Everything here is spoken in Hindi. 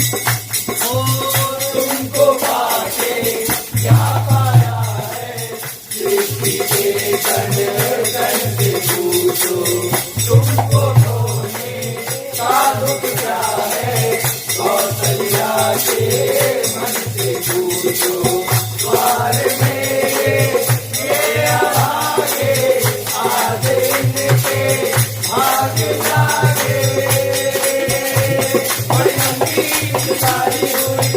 ओ तुमको पाके क्या पाया है, सृष्टि के कण कण से पूछो, तुमको खोने का दुख क्या है, कौशल्या के मन से पूछो। द्वार मेरे ये आगे, आगे इनके भाग जागे, बड़ी लंबी सारी हुई